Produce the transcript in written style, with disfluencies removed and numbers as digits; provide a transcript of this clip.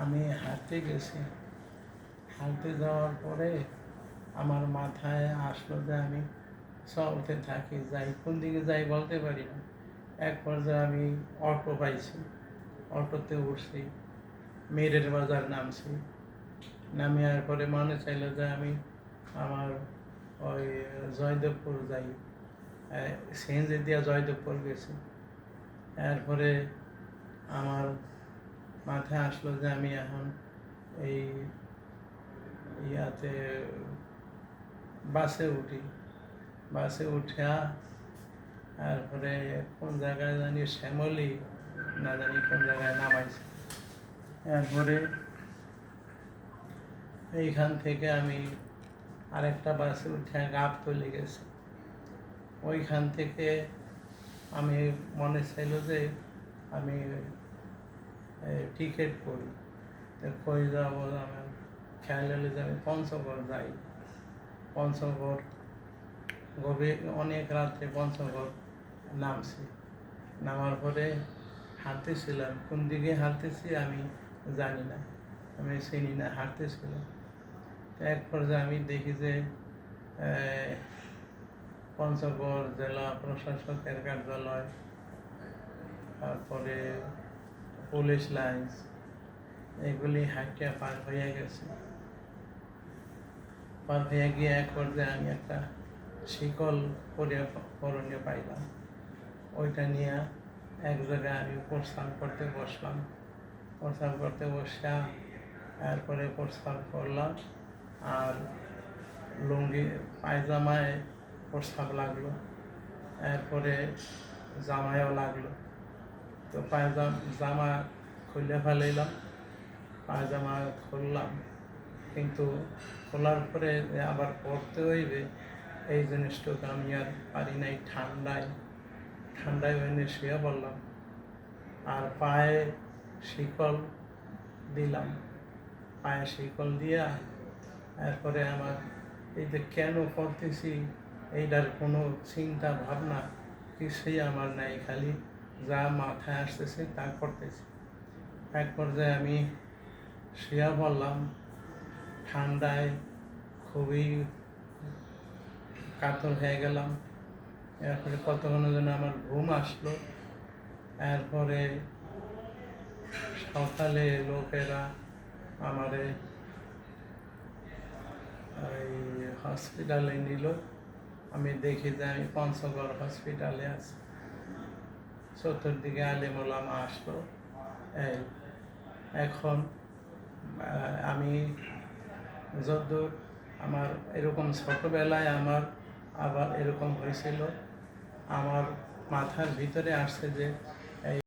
আমি হাঁটতে গেছি। হাঁটতে যাওয়ার পরে আমার মাথায় আসলো যে আমি চলতে থাকি, যাই কোন দিকে যাই বলতে পারি না। এক পর্যায়ে আমি অটো পাইছি, অটোতে উঠছি, মেরের বাজার নামছি। নামিয়ার পরে মনে চাইলো যে আমি আমার ওই জয়দেবপুর যাই, সিএনজি দিয়া জয়দেবপুর গেছি। এরপরে আমার মাথায় আসলো যে আমি এখন এই ইয়াতে বাসে উঠি। বাসে উঠিয়া তারপরে কোন জায়গায় জানি শ্যামলি না জানি কোন জায়গায় নামাইছে। এরপরে এইখান থেকে আমি আরেকটা বাসে উঠে গাবতলী গেছি। ওইখান থেকে আমি মনে চাইল যে আমি টিকিট করি, তো কই যাবো, আমার খেয়াল হলে যে আমি পঞ্চগড় যাই। পঞ্চগড় গভীর অনেক রাত্রে পঞ্চগড় নামছি। নামার পরে হাঁটতেছিলাম, কোন দিকে হাঁটতেছি আমি জানি না, আমি চিনি না, হাঁটতেছিলাম। এক পর্যায়ে আমি দেখি যে পঞ্চগড় জেলা প্রশাসকের কার্যালয়, তারপরে পুলিশ লাইন্স, এগুলি হাঁটিয়া পার হয়ে গেছে। পার হয়ে গিয়ে এক পর্যায়ে আমি একটা শিকল করণীয় পাইলাম। ওইটা নিয়ে এক জায়গায় আমি প্রস্থান করতে বসলাম। প্রস্থান করতে বসা এরপরে প্রস্থান করলাম, আর লুঙ্গি পায়জামায় প্রস্তাব লাগলো, এরপরে জামায়ও লাগলো। তো জামা খুলে ফেলাইলাম, পায়জামা খুললাম, কিন্তু খোলার পরে আবার পরতে হইবে এই জিনিসটুকু আমি আর পারি নাই। ঠান্ডায় ওইনে শুয়ে পড়লাম, আর পায়ে শিকল দিলাম। পায়ে শিকল দিয়া এরপরে আমার এই যে কেন করতেছি এইটার কোনো চিন্তা ভাবনা কিছুই আমার নাই, খালি যা মাথায় আসতেছে তা করতেছি। এক পর্যায়ে আমি শুয়ে পড়লাম, ঠান্ডায় খুবই কাতর হয়ে গেলাম। এরপরে কতক্ষণের জন্য আমার ঘুম আসলো। এরপরে সকালে লোকেরা আমারে এই হসপিটালে নিল। আমি দেখি যে আমি পঞ্চগড় হসপিটালে আছি। চতুর্দিকে আলিমুলামা আসলো। এখন আমি যদ্দূর আমার এরকম ছোটোবেলায় আবার এরকম হয়েছিল, আমার মাথার ভিতরে আসছে যে